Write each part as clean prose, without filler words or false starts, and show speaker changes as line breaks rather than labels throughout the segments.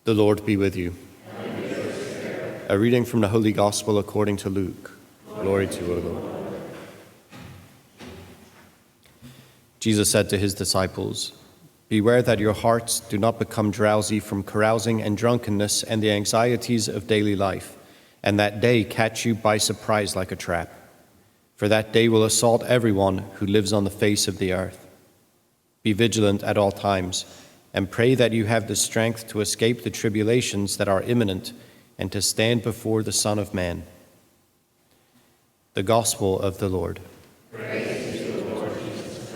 The Lord be with you. A reading from the Holy Gospel according to Luke. Glory to you, O Lord. Jesus said to his disciples, "Beware that your hearts do not become drowsy from carousing and drunkenness and the anxieties of daily life, and that day catch you by surprise like a trap. For that day will assault everyone who lives on the face of the earth. Be vigilant at all times, and pray that you have the strength to escape the tribulations that are imminent and to stand before the Son of Man." The Gospel of the Lord.
Praise to you, Lord Jesus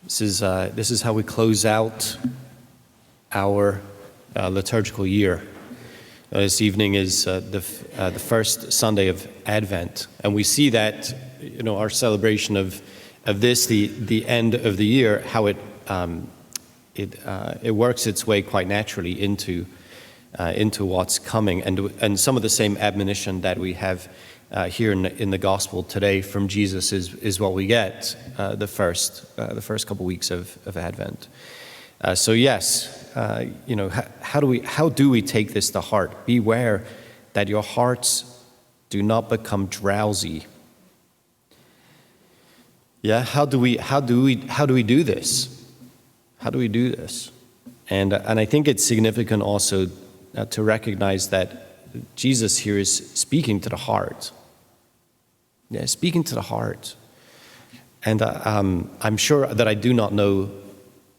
Christ.
This is how we close out our liturgical year. This evening is the first Sunday of Advent, and we see that our celebration of this, the end of the year, how it works its way quite naturally into what's coming, and some of the same admonition that we have here in the Gospel today from Jesus is what we get the first couple weeks of Advent. So yes, how do we take this to heart? Beware that your hearts do not become drowsy. Yeah, how do we do this? How do we do this? And I think it's significant also to recognize that Jesus here is speaking to the heart. Yeah, speaking to the heart. And I'm sure that I do not know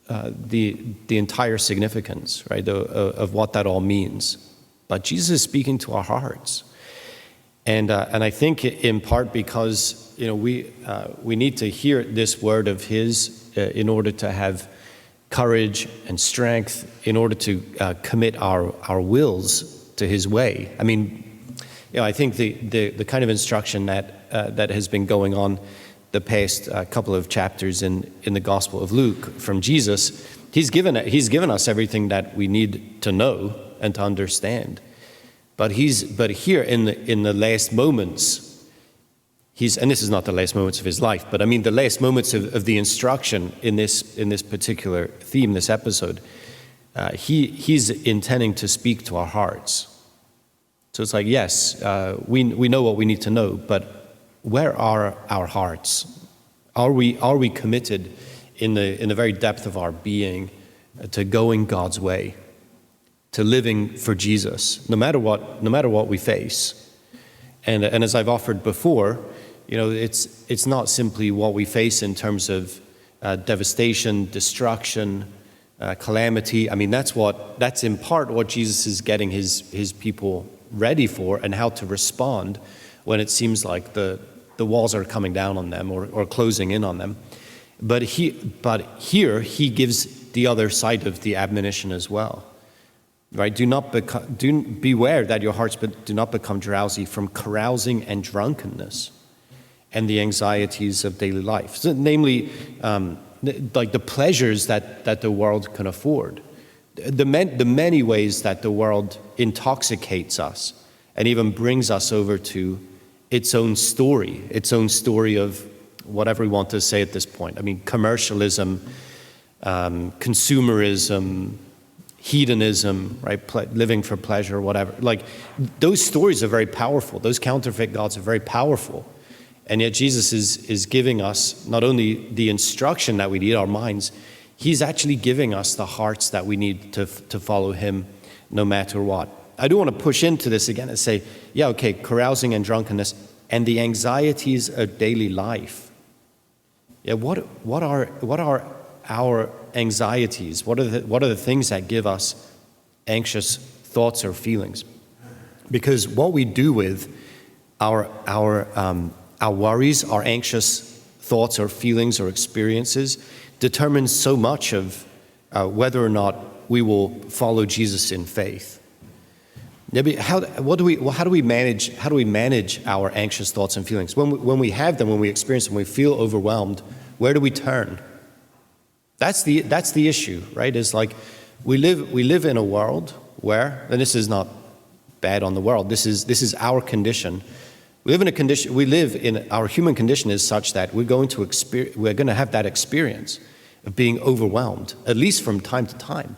the entire significance, right, of what that all means. But Jesus is speaking to our hearts. And I think in part because we need to hear this word of His in order to have courage and strength, in order to commit our wills to His way. I mean, I think the kind of instruction that has been going on the past couple of chapters in the Gospel of Luke from Jesus, He's given us everything that we need to know and to understand. But here in the last moments, and this is not the last moments of His life, but I mean the last moments of the instruction in this particular theme, this episode, He's intending to speak to our hearts. So it's like, yes, we know what we need to know, but where are our hearts? Are we committed in the very depth of our being to going God's way, to living for Jesus, no matter what we face? And as I've offered before, it's not simply what we face in terms of devastation, destruction, calamity. I mean, that's in part what Jesus is getting his people ready for, and how to respond when it seems like the walls are coming down on them or closing in on them. But here he gives the other side of the admonition as well. Right? Beware that your hearts do not become drowsy from carousing and drunkenness and the anxieties of daily life. So, namely, like the pleasures that the world can afford, the many ways that the world intoxicates us and even brings us over to its own story of whatever we want to say at this point. I mean, commercialism, consumerism, hedonism, right? Living for pleasure, whatever. Like, those stories are very powerful. Those counterfeit gods are very powerful. And yet Jesus is giving us not only the instruction that we need, our minds, He's actually giving us the hearts that we need to follow Him no matter what. I do want to push into this again and say, yeah, okay, carousing and drunkenness and the anxieties of daily life. Yeah, what are our anxieties? What are the things that give us anxious thoughts or feelings? Because what we do with our worries, our anxious thoughts or feelings or experiences determines so much of whether or not we will follow Jesus in faith. How do we manage our anxious thoughts and feelings? When we have them, when we experience them, when we feel overwhelmed, where do we turn? That's the issue, right? It's like we live in a world where, and this is not bad on the world, this is our condition, Our human condition is such that we're going to have that experience of being overwhelmed, at least from time to time.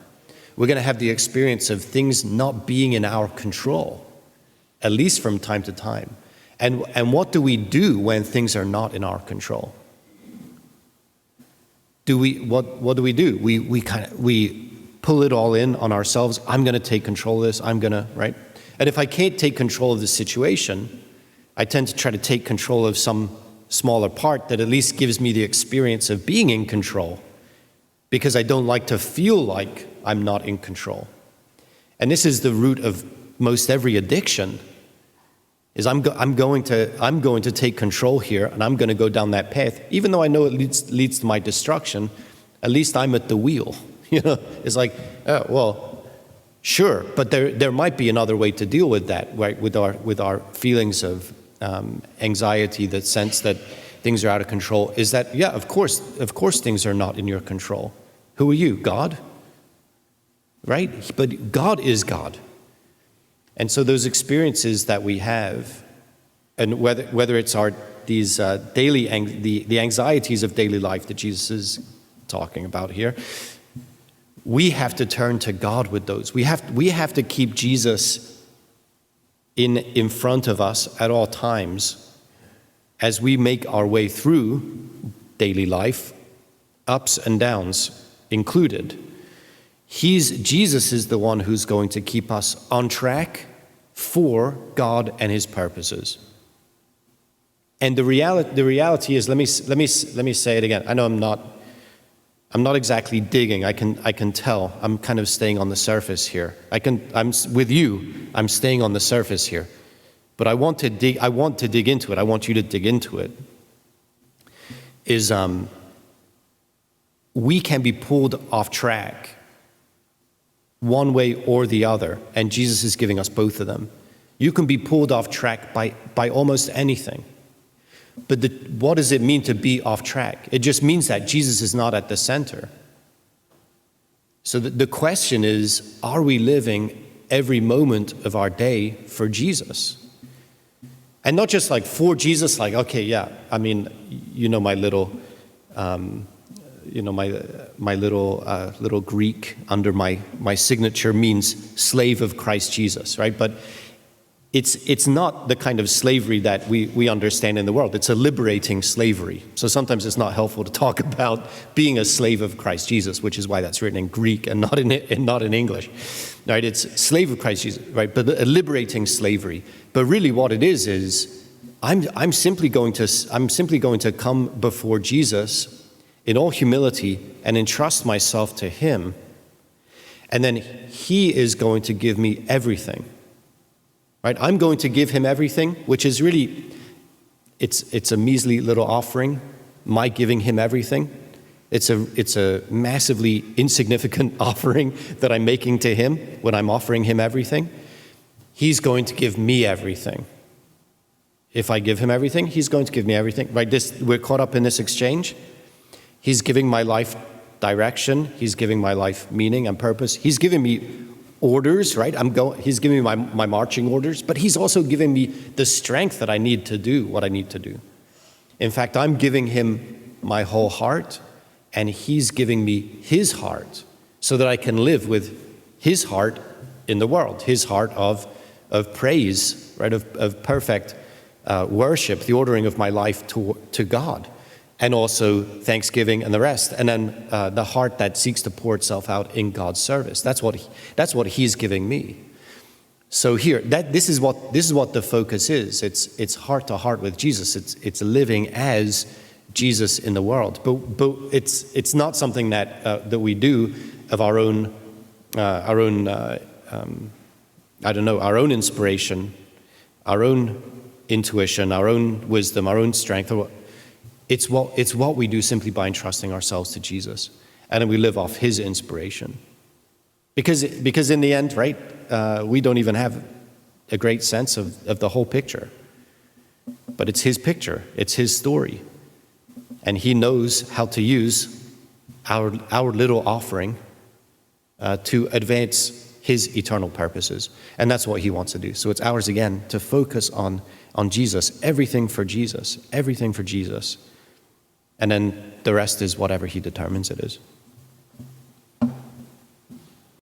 We're going to have the experience of things not being in our control, at least from time to time. And what do we do when things are not in our control? What do we do? We pull it all in on ourselves. I'm going to take control of this. Right? And if I can't take control of the situation, I tend to try to take control of some smaller part that at least gives me the experience of being in control, because I don't like to feel like I'm not in control. And this is the root of most every addiction, is I'm going to take control here, and I'm going to go down that path. Even though I know it leads to my destruction, at least I'm at the wheel. It's like, oh, well, sure, but there might be another way to deal with that, right? With our feelings of anxiety, the sense that things are out of control, is that, yeah, of course things are not in your control. Who are you? God? Right? But God is God. And so those experiences that we have, and whether it's these the anxieties of daily life that Jesus is talking about here, we have to turn to God with those. We have to keep Jesus in front of us at all times as we make our way through daily life, ups and downs included. Jesus is the one who's going to keep us on track for God and his purposes. And the reality is, let me say it again. I know I'm not exactly digging. I can tell. I'm kind of staying on the surface here. I'm with you. I'm staying on the surface here. But I want to dig into it. I want you to dig into it. We can be pulled off track one way or the other, and Jesus is giving us both of them. You can be pulled off track by almost anything. But what does it mean to be off track? It just means that Jesus is not at the center. So the question is, are we living every moment of our day for Jesus? And not just like for Jesus, like, okay, yeah, I mean, my little my little Greek under my signature means slave of Christ Jesus, right? But it's not the kind of slavery that we understand in the world. It's a liberating slavery. So sometimes it's not helpful to talk about being a slave of Christ Jesus, which is why that's written in Greek and not in English, right? It's slave of Christ Jesus, right? But a liberating slavery. But really, what it is I'm simply going to come before Jesus in all humility and entrust myself to him, and then he is going to give me everything. Right? I'm going to give him everything, which is really, it's a measly little offering, my giving him everything. It's a massively insignificant offering that I'm making to him when I'm offering him everything. He's going to give me everything. If I give him everything, he's going to give me everything. Right? We're caught up in this exchange. He's giving my life direction. He's giving my life meaning and purpose. He's giving me orders, right? He's giving me my marching orders, but he's also giving me the strength that I need to do what I need to do. In fact, I'm giving him my whole heart, and he's giving me his heart so that I can live with his heart in the world, his heart of praise, right? Of perfect worship, the ordering of my life to God, and also thanksgiving and the rest, and then the heart that seeks to pour itself out in God's service. That's what he's giving me. So here, this is what the focus is. It's heart to heart with Jesus. It's living as Jesus in the world. But it's not something that we do of our own inspiration, our own intuition, our own wisdom, our own strength. It's what we do simply by entrusting ourselves to Jesus, and then we live off his inspiration. Because in the end, right, we don't even have a great sense of the whole picture. But it's his picture, it's his story, and he knows how to use our little offering to advance his eternal purposes. And that's what he wants to do. So it's ours again to focus on Jesus, everything for Jesus, everything for Jesus. And then the rest is whatever he determines it is.